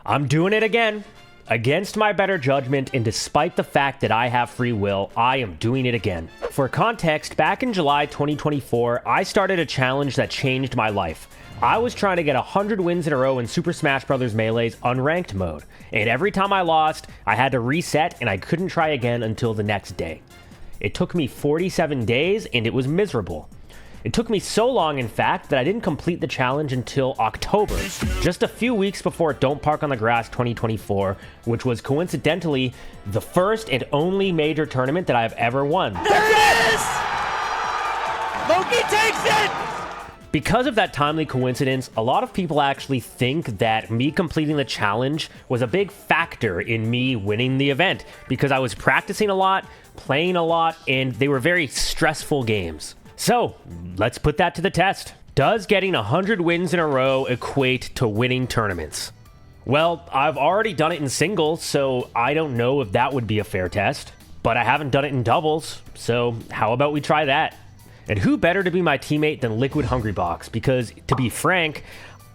I'm doing it again. Against my better judgment, and despite the fact that I have free will, I am doing it again. For context, back in July 2024, I started a challenge that changed my life. I was trying to get 100 wins in a row in Super Smash Bros. Melee's unranked mode, and every time I lost, I had to reset and I couldn't try again until the next day. It took me 47 days and it was miserable. It took me so long, in fact, that I didn't complete the challenge until October, just a few weeks before Don't Park on the Grass 2024, which was coincidentally the first and only major tournament that I've ever won. There it is! Moky takes it! Because of that timely coincidence, a lot of people actually think that me completing the challenge was a big factor in me winning the event, because I was practicing a lot, playing a lot, and they were very stressful games. So, let's put that to the test. Does getting 100 wins in a row equate to winning tournaments? Well, I've already done it in singles, so I don't know if that would be a fair test. But I haven't done it in doubles, so how about we try that? And who better to be my teammate than Liquid Hungrybox? Because, to be frank,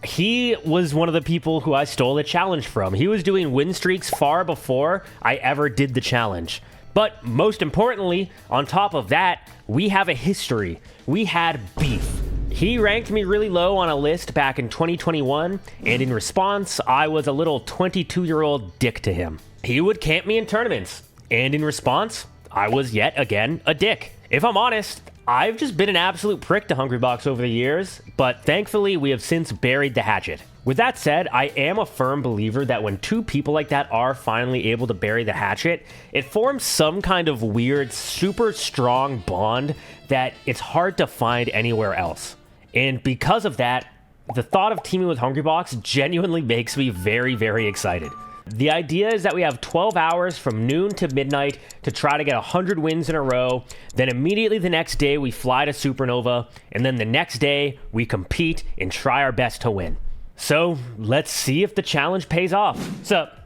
he was one of the people who I stole the challenge from. He was doing win streaks far before I ever did the challenge. But most importantly, on top of that, we have a history. We had beef. He ranked me really low on a list back in 2021, and in response, I was a little 22-year-old dick to him. He would camp me in tournaments, and in response, I was yet again a dick. If I'm honest, I've just been an absolute prick to Hungrybox over the years, but thankfully we have since buried the hatchet. With that said, I am a firm believer that when two people like that are finally able to bury the hatchet, it forms some kind of weird, super strong bond that it's hard to find anywhere else. And because of that, the thought of teaming with Hungrybox genuinely makes me very, very excited. The idea is that we have 12 hours from noon to midnight to try to get 100 wins in a row. Then immediately the next day we fly to Supernova, and then the next day we compete and try our best to win. So let's see if the challenge pays off. Sup?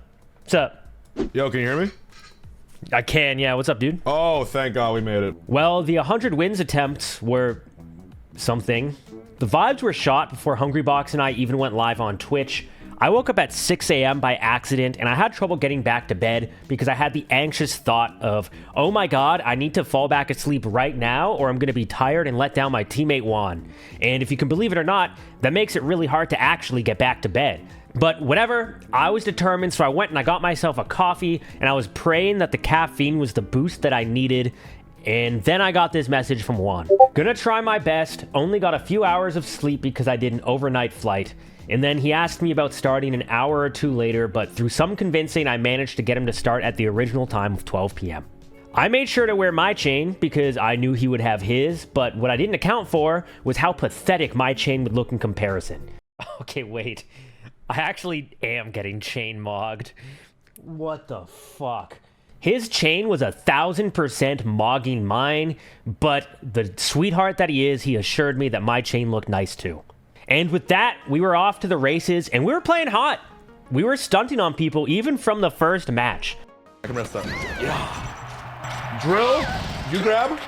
Yo, can you hear me? I can, yeah. What's up, dude? Oh, thank God we made it. Well, the 100 wins attempts were something. The vibes were shot before Hungrybox and I even went live on Twitch. I woke up at 6 a.m. by accident, and I had trouble getting back to bed because I had the anxious thought of, oh my god, I need to fall back asleep right now or I'm going to be tired and let down my teammate Juan. And if you can believe it or not, that makes it really hard to actually get back to bed. But whatever, I was determined, so I went and I got myself a coffee, and I was praying that the caffeine was the boost that I needed. And then I got this message from Juan. Gonna try my best, only got a few hours of sleep because I did an overnight flight. And then he asked me about starting an hour or two later, but through some convincing, I managed to get him to start at the original time of 12 p.m. I made sure to wear my chain because I knew he would have his, but what I didn't account for was how pathetic my chain would look in comparison. Okay, wait. I actually am getting chain mogged. What the fuck? His chain was 1,000% mogging mine, but the sweetheart that he is, he assured me that my chain looked nice too. And with that, we were off to the races, and we were playing hot. We were stunting on people even from the first match. I can rest that. Yeah. Drill, you grab,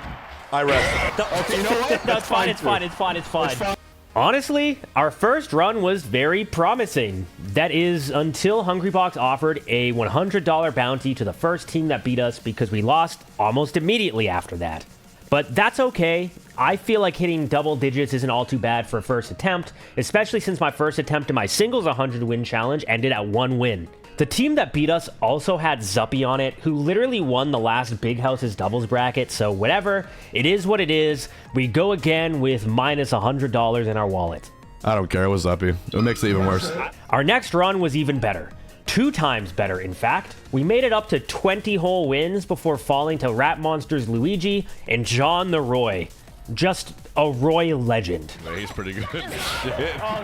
I rest. Okay, you know what? That's fine, it's fine. Honestly, our first run was very promising. That is, until Hungrybox offered a $100 bounty to the first team that beat us because we lost almost immediately after that. But that's okay. I feel like hitting double digits isn't all too bad for a first attempt, especially since my first attempt in my singles 100 win challenge ended at 1 win. The team that beat us also had Zuppy on it, who literally won the last Big House's doubles bracket, so whatever, it is what it is. We go again with minus $100 in our wallet. I don't care, it was Zuppy. It makes it even worse. Our next run was even better. 2 times better, in fact. We made it up to 20 whole wins before falling to Rat Monsters Luigi and John the Roy. Just a Roy legend. Yeah, he's pretty good.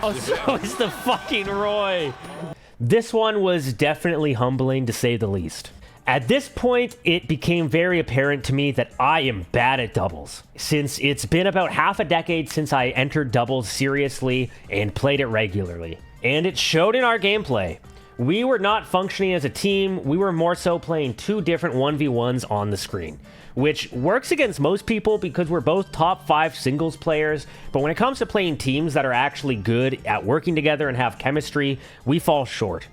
Oh, so is the fucking Roy. This one was definitely humbling, to say the least. At this point, it became very apparent to me that I am bad at doubles, since it's been about half a decade since I entered doubles seriously and played it regularly. And it showed in our gameplay. We were not functioning as a team, we were more so playing 2 different 1v1s on the screen, which works against most people because we're both top 5 singles players, but when it comes to playing teams that are actually good at working together and have chemistry, we fall short.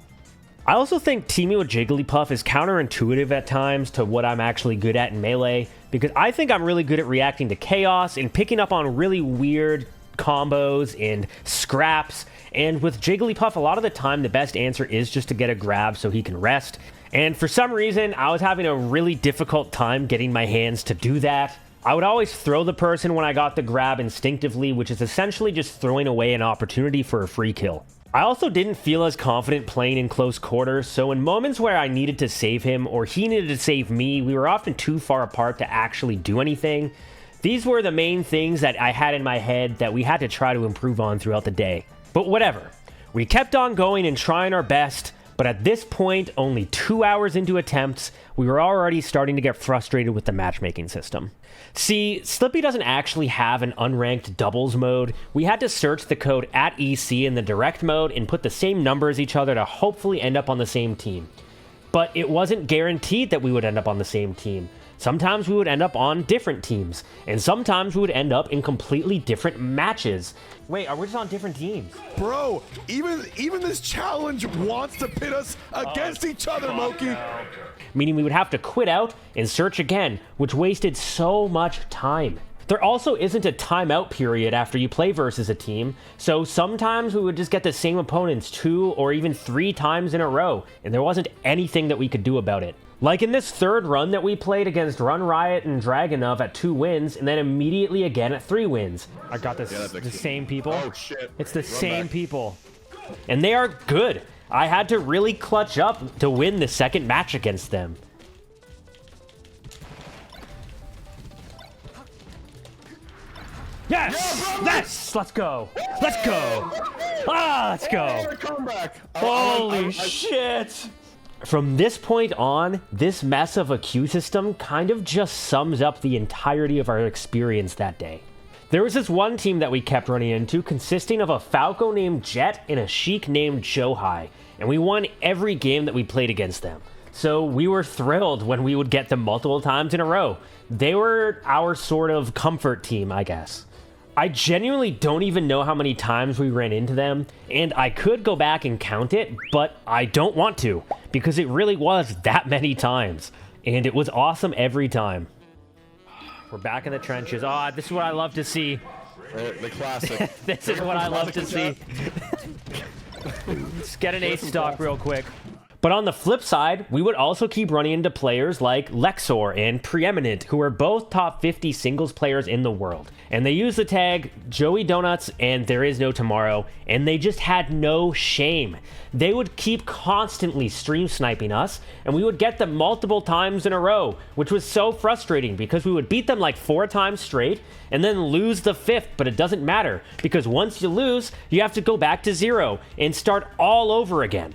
I also think teaming with Jigglypuff is counterintuitive at times to what I'm actually good at in Melee, because I think I'm really good at reacting to chaos and picking up on really weird combos and scraps, and with Jigglypuff, a lot of the time the best answer is just to get a grab so he can rest, and for some reason I was having a really difficult time getting my hands to do that. I would always throw the person when I got the grab instinctively, which is essentially just throwing away an opportunity for a free kill. I also didn't feel as confident playing in close quarters, so in moments where I needed to save him or he needed to save me, we were often too far apart to actually do anything. These were the main things that I had in my head that we had to try to improve on throughout the day. But whatever. We kept on going and trying our best, but at this point, only 2 hours into attempts, we were already starting to get frustrated with the matchmaking system. See, Slippy doesn't actually have an unranked doubles mode. We had to search the code at EC in the direct mode and put the same number as each other to hopefully end up on the same team. But it wasn't guaranteed that we would end up on the same team. Sometimes we would end up on different teams, and sometimes we would end up in completely different matches. Wait, are we just on different teams? Bro, even this challenge wants to pit us against each other, Moky. No. Meaning we would have to quit out and search again, which wasted so much time. There also isn't a timeout period after you play versus a team, so sometimes we would just get the same opponents 2 or even 3 times in a row, and there wasn't anything that we could do about it. Like in this third run that we played against Run Riot and Dragonov at 2 wins, and then immediately again at 3 wins. I got this, the same people. Oh shit. It's the same people. And they are good. I had to really clutch up to win the second match against them. Yes! Yes! Let's go! Let's go! Ah, let's go! Comeback. Holy shit! From this point on, this mess of a queue system kind of just sums up the entirety of our experience that day. There was this one team that we kept running into consisting of a Falco named Jet and a Sheik named Johai, and we won every game that we played against them. So we were thrilled when we would get them multiple times in a row. They were our sort of comfort team, I guess. I genuinely don't even know how many times we ran into them, and I could go back and count it, but I don't want to, because it really was that many times, and it was awesome every time. We're back in the trenches. Ah, this is what I love to see. The classic. This is what I love to see. Let's get an 8 stock real quick. But on the flip side, we would also keep running into players like Lexor and Preeminent, who are both top 50 singles players in the world. And they use the tag Joey Donuts and There Is No Tomorrow, and they just had no shame. They would keep constantly stream sniping us, and we would get them multiple times in a row, which was so frustrating because we would beat them like 4 times straight and then lose the 5th, but it doesn't matter because once you lose, you have to go back to 0 and start all over again.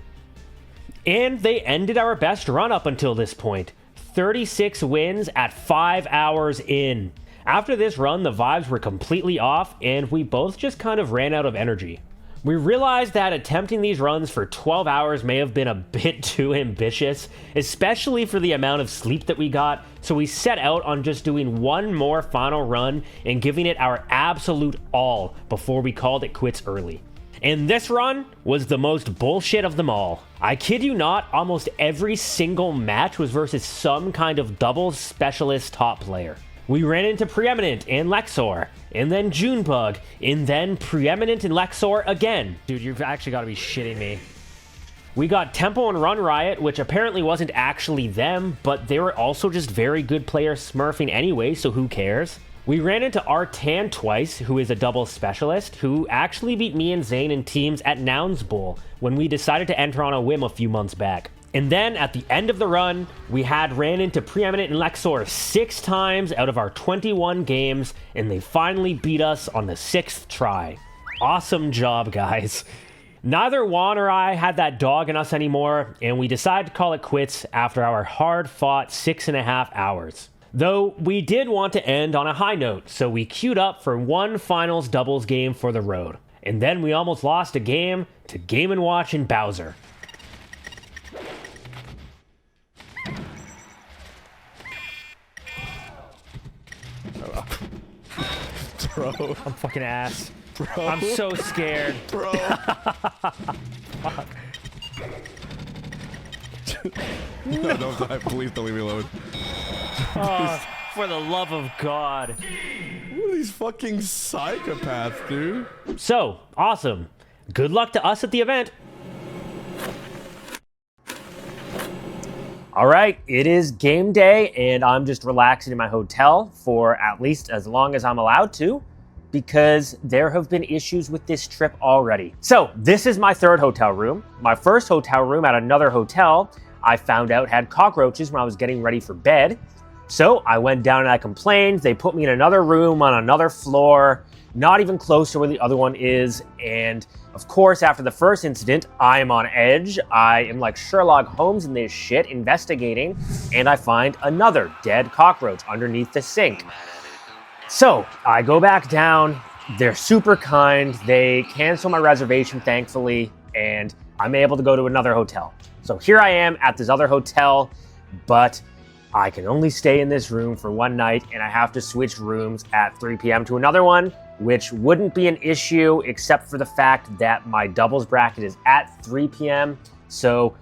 And they ended our best run up until this point. 36 wins at 5 hours in. After this run, the vibes were completely off, and we both just kind of ran out of energy. We realized that attempting these runs for 12 hours may have been a bit too ambitious, especially for the amount of sleep that we got, so we set out on just doing one more final run and giving it our absolute all before we called it quits early. And this run was the most bullshit of them all. I kid you not, almost every single match was versus some kind of doubles specialist top player. We ran into Preeminent and Lexor, and then Junebug, and then Preeminent and Lexor again. Dude, you've actually got to be shitting me. We got Tempo and Run Riot, which apparently wasn't actually them, but they were also just very good players smurfing anyway, so who cares? We ran into Artan twice, who is a doubles specialist, who actually beat me and Zane in teams at Nouns Bowl when we decided to enter on a whim a few months back. And then at the end of the run, we had ran into Preeminent and Lexor 6 times out of our 21 games, and they finally beat us on the 6th try. Awesome job, guys. Neither Juan or I had that dog in us anymore, and we decided to call it quits after our hard-fought 6.5 hours. Though we did want to end on a high note, so we queued up for one finals doubles game for the road. And then we almost lost a game to Game & Watch and Bowser. Bro. I'm fucking ass. Bro. I'm so scared. Bro. Fuck. No, don't die. Please don't leave me alone. For the love of God. What are these fucking psychopaths, dude? So, awesome. Good luck to us at the event. All right, it is game day, and I'm just relaxing in my hotel for at least as long as I'm allowed to, because there have been issues with this trip already. So, this is my third hotel room. My first hotel room at another hotel, I found out had cockroaches when I was getting ready for bed. So, I went down and I complained. They put me in another room on another floor, not even close to where the other one is, and of course, after the first incident, I am on edge. I am like Sherlock Holmes in this shit, investigating, and I find another dead cockroach underneath the sink. So, I go back down. They're super kind. They cancel my reservation, thankfully, and I'm able to go to another hotel. So here I am at this other hotel, but I can only stay in this room for one night, and I have to switch rooms at 3 p.m. to another one, which wouldn't be an issue except for the fact that my doubles bracket is at 3 p.m. So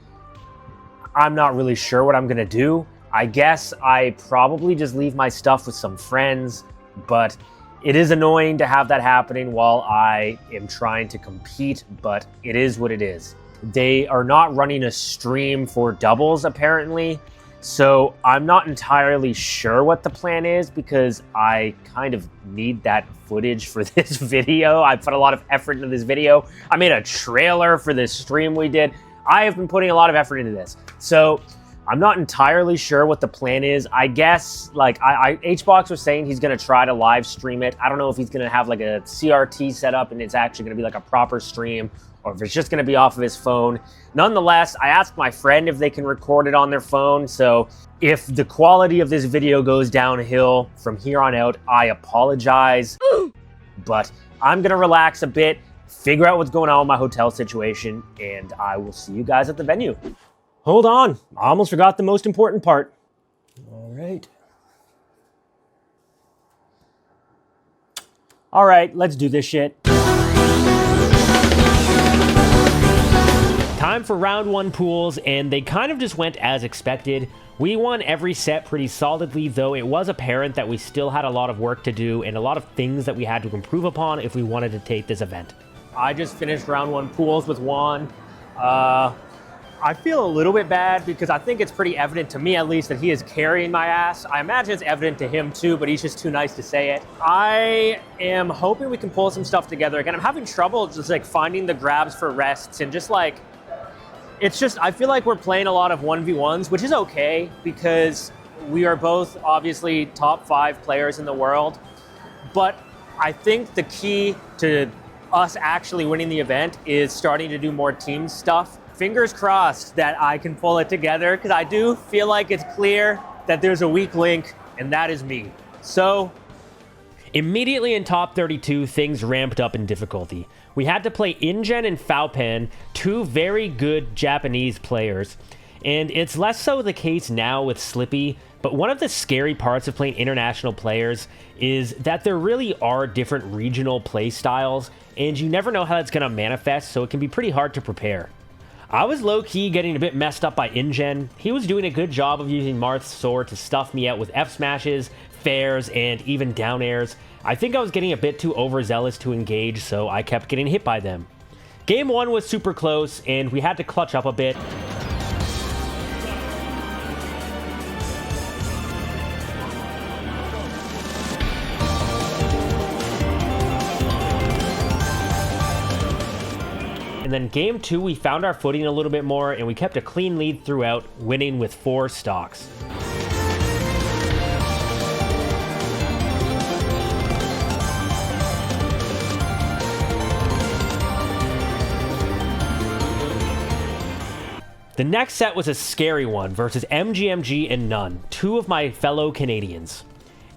I'm not really sure what I'm gonna do. I guess I probably just leave my stuff with some friends, but it is annoying to have that happening while I am trying to compete, but it is what it is. They are not running a stream for doubles, apparently. So I'm not entirely sure what the plan is because I kind of need that footage for this video. I put a lot of effort into this video. I made a trailer for this stream we did. I have been putting a lot of effort into this. So I'm not entirely sure what the plan is. I guess, like, HBox was saying he's going to try to live stream it. I don't know if he's going to have, like, a CRT set up and it's actually going to be, like, a proper stream, or if it's just going to be off of his phone. Nonetheless, I asked my friend if they can record it on their phone, so if the quality of this video goes downhill from here on out, I apologize. But I'm going to relax a bit, figure out what's going on with my hotel situation, and I will see you guys at the venue. Hold on, I almost forgot the most important part. All right, let's do this shit. Time for round one pools, and they kind of just went as expected. We won every set pretty solidly, though it was apparent that we still had a lot of work to do and a lot of things that we had to improve upon if we wanted to take this event. I just finished round one pools with Juan. I feel a little bit bad because I think it's pretty evident to me, at least, that he is carrying my ass. I imagine it's evident to him too, but he's just too nice to say it. I am hoping we can pull some stuff together. Again, I'm having trouble just like finding the grabs for rests and just like, it's just, I feel like we're playing a lot of 1v1s, which is okay because we are both obviously top 5 players in the world. But I think the key to us actually winning the event is starting to do more team stuff. Fingers crossed that I can pull it together because I do feel like it's clear that there's a weak link, and that is me. So, immediately in top 32, things ramped up in difficulty. We had to play InGen and Faupen, 2 very good Japanese players. And it's less so the case now with Slippy, but one of the scary parts of playing international players is that there really are different regional play styles, and you never know how that's going to manifest, so it can be pretty hard to prepare. I was low-key getting a bit messed up by InGen. He was doing a good job of using Marth's sword to stuff me out with F-smashes, fairs, and even down airs. I think I was getting a bit too overzealous to engage, so I kept getting hit by them. Game 1 was super close, and we had to clutch up a bit. And then game 2, we found our footing a little bit more, and we kept a clean lead throughout, winning with 4 stocks. The next set was a scary one versus MGMG and Nunn, 2 of my fellow Canadians.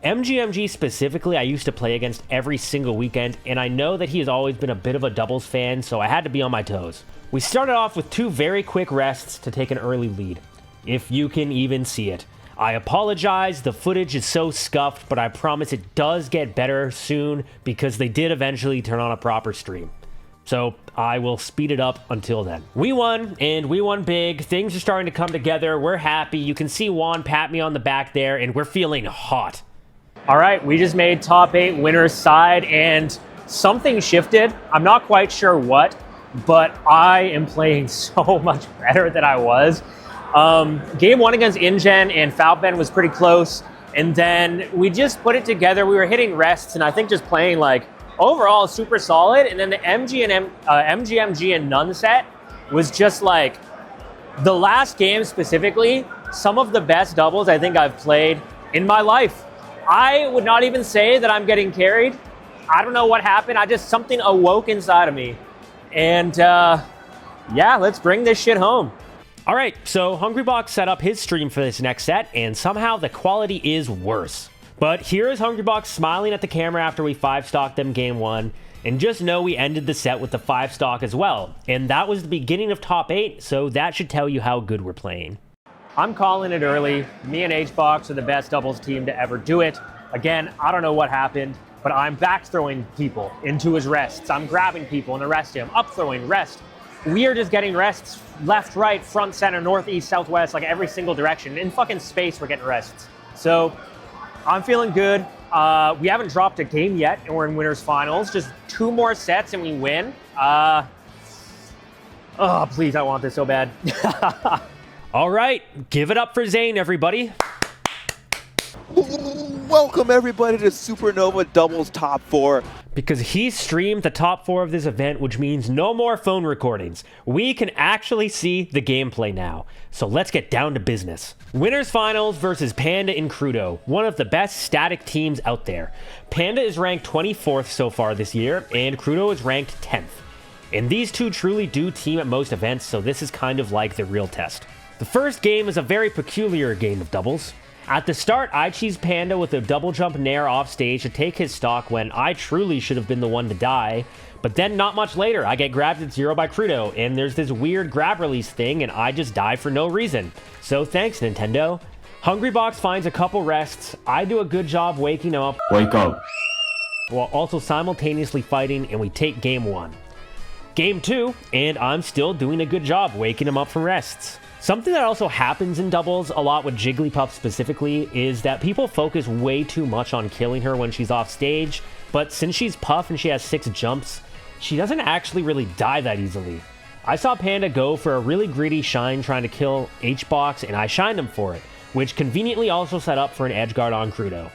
MGMG specifically, I used to play against every single weekend, and I know that he has always been a bit of a doubles fan, so I had to be on my toes. We started off with 2 very quick rests to take an early lead, if you can even see it. I apologize, the footage is so scuffed, but I promise it does get better soon because they did eventually turn on a proper stream. So I will speed it up until then. We won, and we won big. Things are starting to come together. We're happy. You can see Juan pat me on the back there, and we're feeling hot. All right, we just made top 8 winners side, and something shifted. I'm not quite sure what, but I am playing so much better than I was. Game 1 against InGen and Falben was pretty close, and then we just put it together. We were hitting rests, and I think just playing like overall super solid. And then the MGMG and None set was just like the last game specifically, some of the best doubles I think I've played in my life. I would not even say that I'm getting carried. I don't know what happened. Something awoke inside of me. And yeah, let's bring this shit home. All right, so Hungrybox set up his stream for this next set, and somehow the quality is worse. But here is Hungrybox smiling at the camera after we 5-stocked them game 1, and just know we ended the set with the 5-stock as well. And that was the beginning of top 8, so that should tell you how good we're playing. I'm calling it early. Me and HBox are the best doubles team to ever do it. Again, I don't know what happened, but I'm back throwing people into his rests. I'm grabbing people and arresting him, up throwing, rest. We are just getting rests left, right, front, center, north, east, southwest, like every single direction. In fucking space, we're getting rests. So I'm feeling good. We haven't dropped a game yet, and we're in winners finals. Just 2 more sets and we win. Oh, please, I want this so bad. All right, give it up for Zane, everybody. Welcome everybody to Supernova Doubles Top 4. Because he streamed the top 4 of this event, which means no more phone recordings. We can actually see the gameplay now. So let's get down to business. Winners Finals versus Panda and Crudo, one of the best static teams out there. Panda is ranked 24th so far this year, and Crudo is ranked 10th. And these two truly do team at most events, so this is kind of like the real test. The first game is a very peculiar game of doubles. At the start, I cheese Panda with a double jump nair off stage to take his stock when I truly should have been the one to die. But then not much later, I get grabbed at 0 by Crudo, and there's this weird grab release thing, and I just die for no reason. So thanks, Nintendo. Hungrybox finds a couple rests. I do a good job waking him up. Wake up. While also simultaneously fighting, and we take game 1. Game 2, and I'm still doing a good job waking him up from rests. Something that also happens in doubles a lot with Jigglypuff specifically is that people focus way too much on killing her when she's off stage, but since she's Puff and she has 6 jumps, she doesn't actually really die that easily. I saw Panda go for a really greedy shine trying to kill HBox, and I shined him for it, which conveniently also set up for an edge guard on Crudo.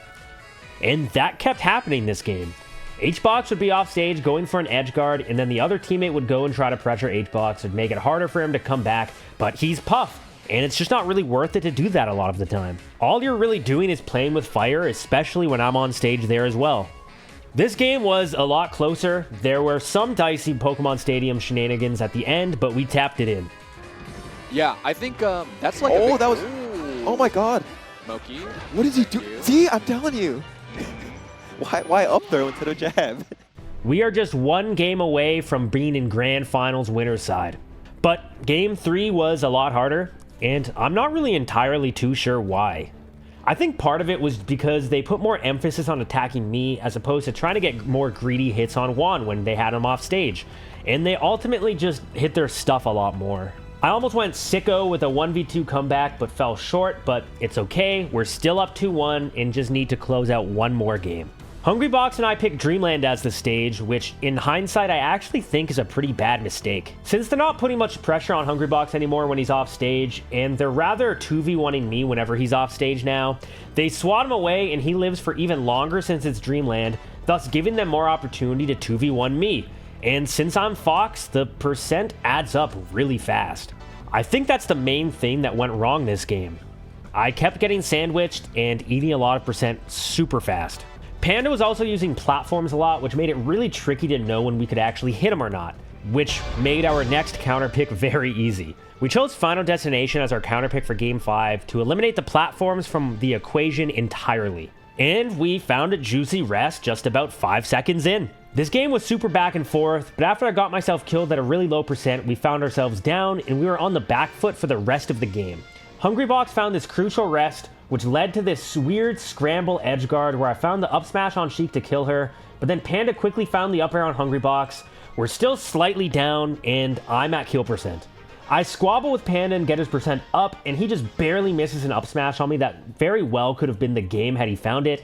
And that kept happening this game. HBox would be off stage going for an edge guard, and then the other teammate would go and try to pressure HBox and make it harder for him to come back, but he's Puff, and it's just not really worth it to do that a lot of the time. All you're really doing is playing with fire, especially when I'm on stage there as well. This game was a lot closer. There were some dicey Pokemon Stadium shenanigans at the end, but we tapped it in. Yeah, I think that's like Oh, a big... that was... Ooh. Oh my god. Moky. What did he do? See, I'm telling you. Why up throw instead of jab? We are just one game away from being in Grand Finals winner's side. But game 3 was a lot harder, and I'm not really entirely too sure why. I think part of it was because they put more emphasis on attacking me as opposed to trying to get more greedy hits on Juan when they had him off stage. And they ultimately just hit their stuff a lot more. I almost went sicko with a 1v2 comeback but fell short, but it's okay. We're still up 2-1 and just need to close out one more game. Hungrybox and I picked Dreamland as the stage, which in hindsight I actually think is a pretty bad mistake. Since they're not putting much pressure on Hungrybox anymore when he's off stage, and they're rather 2v1ing me whenever he's off stage now, they swat him away and he lives for even longer since it's Dreamland, thus giving them more opportunity to 2v1 me. And since I'm Fox, the percent adds up really fast. I think that's the main thing that went wrong this game. I kept getting sandwiched and eating a lot of percent super fast. Panda was also using platforms a lot, which made it really tricky to know when we could actually hit him or not, which made our next counter pick very easy. We chose Final Destination as our counter pick for Game 5 to eliminate the platforms from the equation entirely. And we found a juicy rest just about 5 seconds in. This game was super back and forth, but after I got myself killed at a really low percent, we found ourselves down and we were on the back foot for the rest of the game. Hungrybox found this crucial rest, which led to this weird scramble edge guard where I found the up smash on Sheik to kill her, but then Panda quickly found the up air on Hungrybox. We're still slightly down, and I'm at kill percent. I squabble with Panda and get his percent up, and he just barely misses an up smash on me that very well could have been the game had he found it.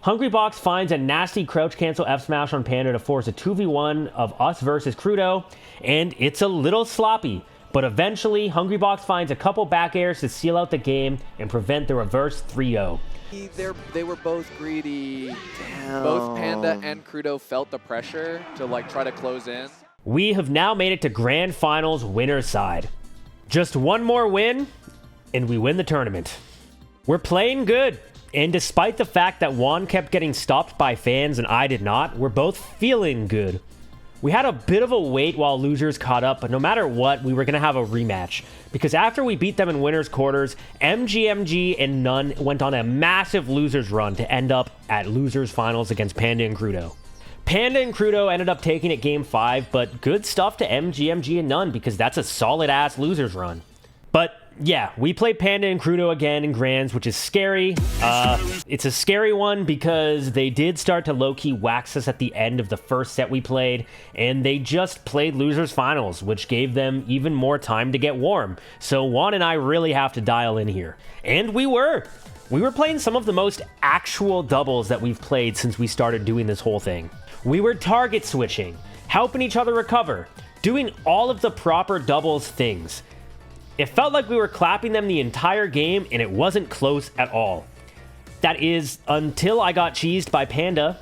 Hungrybox finds a nasty crouch cancel F smash on Panda to force a 2v1 of us versus Crudo, and it's a little sloppy. But eventually, Hungrybox finds a couple back airs to seal out the game and prevent the reverse 3-0. They were both greedy. Damn. Both Panda and Crudo felt the pressure to like try to close in. We have now made it to Grand Finals winner's side. Just one more win, and we win the tournament. We're playing good, and despite the fact that Juan kept getting stopped by fans and I did not, we're both feeling good. We had a bit of a wait while losers caught up, but no matter what, we were going to have a rematch. Because after we beat them in winners quarters, MGMG and None went on a massive losers run to end up at losers finals against Panda and Crudo. Panda and Crudo ended up taking it game 5, but good stuff to MGMG and None because that's a solid-ass losers run. But yeah, we played Panda and Crudo again in Grands, which is scary. It's a scary one because they did start to low-key wax us at the end of the first set we played, and they just played losers finals, which gave them even more time to get warm. So Juan and I really have to dial in here. And we were. We were playing some of the most actual doubles that we've played since we started doing this whole thing. We were target switching, helping each other recover, doing all of the proper doubles things. It felt like we were clapping them the entire game, and it wasn't close at all. That is, until I got cheesed by Panda,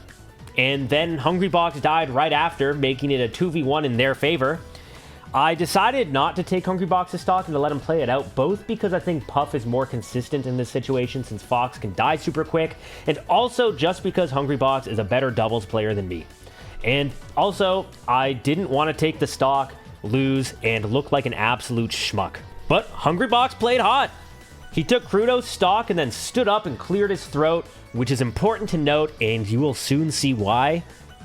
and then Hungrybox died right after, making it a 2v1 in their favor. I decided not to take Hungrybox's stock and to let him play it out, both because I think Puff is more consistent in this situation since Fox can die super quick, and also just because Hungrybox is a better doubles player than me. And also, I didn't want to take the stock, lose, and look like an absolute schmuck. But Hungrybox played hot. He took Crudo's stock and then stood up and cleared his throat, which is important to note, and you will soon see why.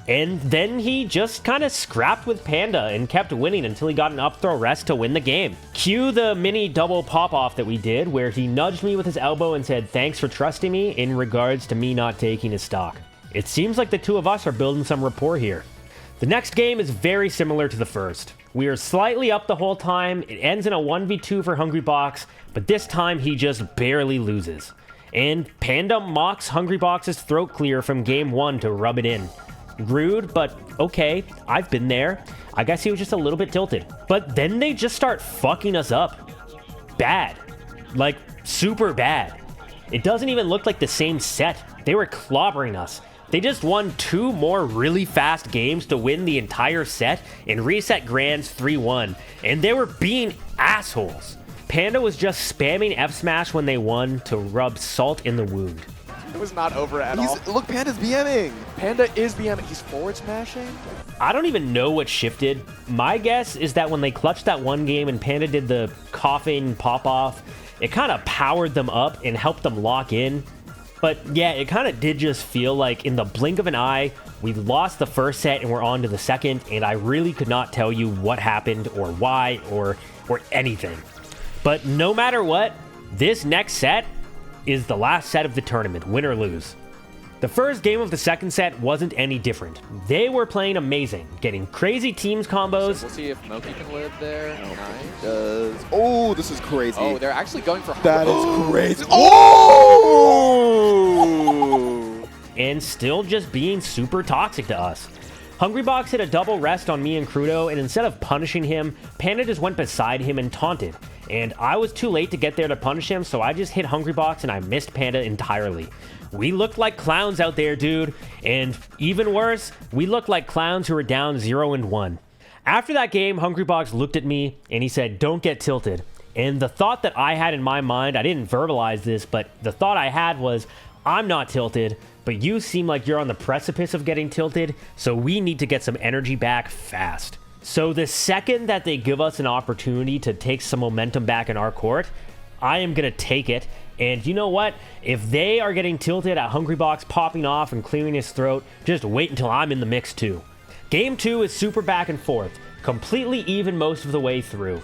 And then he just kind of scrapped with Panda and kept winning until he got an up throw rest to win the game. Cue the mini double pop-off that we did, where he nudged me with his elbow and said thanks for trusting me in regards to me not taking his stock. It seems like the two of us are building some rapport here. The next game is very similar to the first. We are slightly up the whole time. It ends in a 1v2 for Hungrybox, but this time he just barely loses. And Panda mocks Hungrybox's throat clear from game 1 to rub it in. Rude, but okay, I've been there. I guess he was just a little bit tilted. But then they just start fucking us up. Bad. Like, super bad. It doesn't even look like the same set. They were clobbering us. They just won 2 more really fast games to win the entire set and reset Grands 3-1, and they were being assholes. Panda was just spamming F smash when they won to rub salt in the wound. It was not over at all. Look, Panda's BMing. Panda is BMing. He's forward smashing. I don't even know what shifted. My guess is that when they clutched that one game and Panda did the coughing pop-off, it kind of powered them up and helped them lock in. But yeah, it kind of did just feel like in the blink of an eye, we lost the first set and we're on to the second, and I really could not tell you what happened or why or anything. But no matter what, this next set is the last set of the tournament, win or lose. The first game of the second set wasn't any different. They were playing amazing, getting crazy teams combos. So we'll see if Moky can live there. Nice. Oh, this is crazy. Oh, they're actually going for that is crazy. Oh! And still just being super toxic to us. Hungrybox hit a double rest on me and Crudo, and instead of punishing him, Panda just went beside him and taunted. And I was too late to get there to punish him, so I just hit Hungrybox and I missed Panda entirely. We looked like clowns out there, dude. And even worse, we looked like clowns who were down 0-1. After that game, Hungrybox looked at me and he said, "Don't get tilted." And the thought that I had in my mind, I didn't verbalize this, but the thought I had was, I'm not tilted, but you seem like you're on the precipice of getting tilted, so we need to get some energy back fast. So the second that they give us an opportunity to take some momentum back in our court, I am going to take it. And you know what? If they are getting tilted at Hungrybox popping off and clearing his throat, just wait until I'm in the mix too. Game 2 is super back and forth, completely even most of the way through.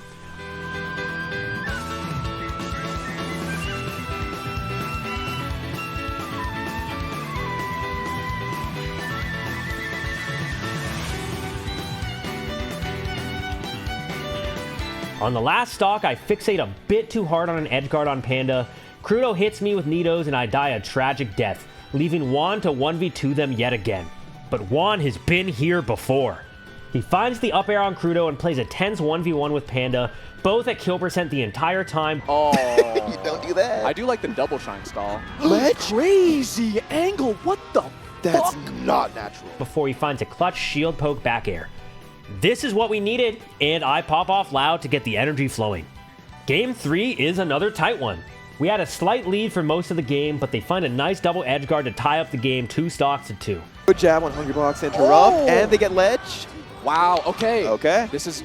On the last stock, I fixate a bit too hard on an edge guard on Panda. Crudo hits me with Nidos and I die a tragic death, leaving Juan to 1v2 them yet again. But Juan has been here before. He finds the up air on Crudo and plays a tense 1v1 with Panda, both at kill percent the entire time. Oh. You don't do that. I do like the double shine stall. Ledge? Crazy angle. What the That's fuck? not natural. Before he finds a clutch shield poke back air. This is what we needed, and I pop off loud to get the energy flowing. Game 3 is another tight one. We had a slight lead for most of the game, but they find a nice double edge guard to tie up the game 2 stocks to 2. Good jab on Hungrybox interrupt, Oh. and they get ledge. Wow, okay. Okay. This is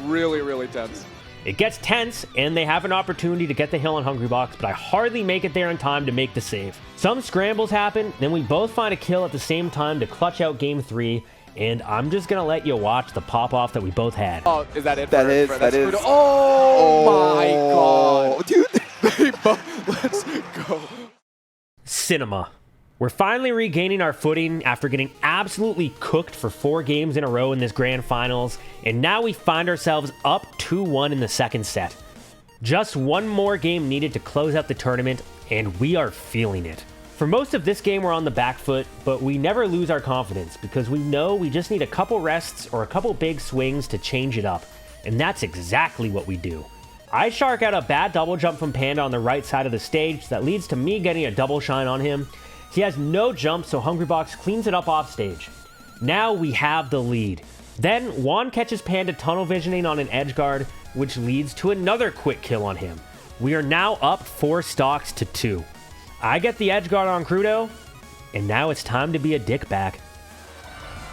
really, really tense. It gets tense, and they have an opportunity to get the hill on Hungrybox, but I hardly make it there in time to make the save. Some scrambles happen, then we both find a kill at the same time to clutch out game 3, and I'm just gonna let you watch the pop-off that we both had. Oh, is that it? That for- is, for- that that's is. Crudo? Oh, my God. Dude. They both, let's go. Cinema. We're finally regaining our footing after getting absolutely cooked for 4 games in a row in this grand finals, and now we find ourselves up 2-1 in the second set. Just one more game needed to close out the tournament, and we are feeling it. For most of this game, we're on the back foot, but we never lose our confidence because we know we just need a couple rests or a couple big swings to change it up, and that's exactly what we do. I shark out a bad double jump from Panda on the right side of the stage that leads to me getting a double shine on him. He has no jump, so Hungrybox cleans it up off stage. Now we have the lead. Then Juan catches Panda tunnel visioning on an edge guard, which leads to another quick kill on him. We are now up 4 stocks to 2. I get the edge guard on Crudo, and now it's time to be a dick back.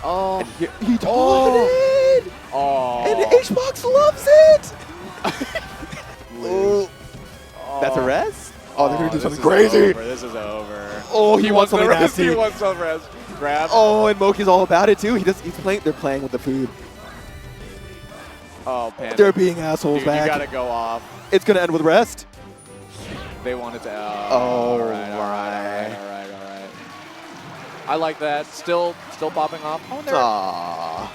Oh, He taunted! oh. And H-Box loves it! Ooh. That's a rest? Oh, they're gonna do something crazy. This is over. Oh, he wants something nasty. He wants some rest. Grab. Oh, and Moky's all about it too. They're playing with the food. Oh, Panda. They're being assholes Dude, back. you gotta go off. It's gonna end with rest. They wanted to. Oh, all right. I like that. Still popping off. Oh, there. Aww.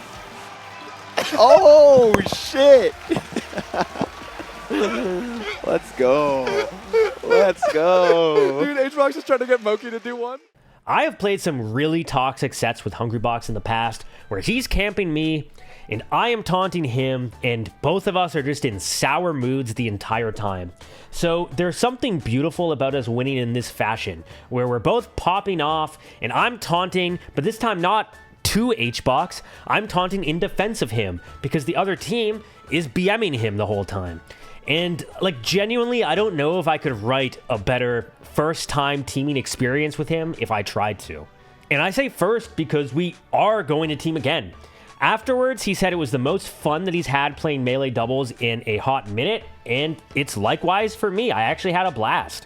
Oh shit! Let's go. Let's go. Dude, H-Box is trying to get Moky to do one. I have played some really toxic sets with Hungrybox in the past, where he's camping me, and I am taunting him, and both of us are just in sour moods the entire time. So there's something beautiful about us winning in this fashion, where we're both popping off, and I'm taunting, but this time not to H-Box, I'm taunting in defense of him, because the other team is BMing him the whole time. And, like, genuinely, I don't know if I could write a better first-time teaming experience with him if I tried to. And I say first because we are going to team again. Afterwards, he said it was the most fun that he's had playing melee doubles in a hot minute, and it's likewise for me. I actually had a blast.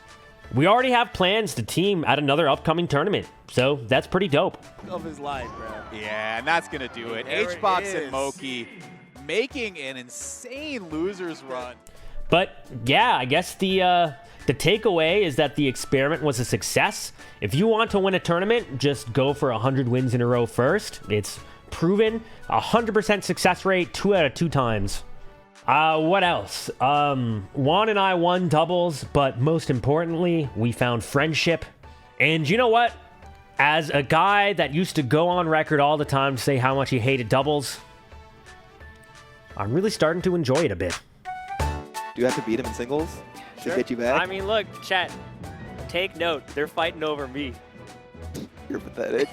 We already have plans to team at another upcoming tournament, so that's pretty dope. Of his life, bro. Yeah, and that's going to do it. There it H-Box is. and Moky making an insane losers run. But yeah, I guess the takeaway is that the experiment was a success. If you want to win a tournament, just go for 100 wins in a row first. It's proven 100% success rate 2 out of 2 times. What else? Juan and I won doubles, but most importantly, we found friendship. And you know what? As a guy that used to go on record all the time to say how much he hated doubles, I'm really starting to enjoy it a bit. Do you have to beat him in singles to get you back? I mean, look, chat. Take note. They're fighting over me. You're pathetic.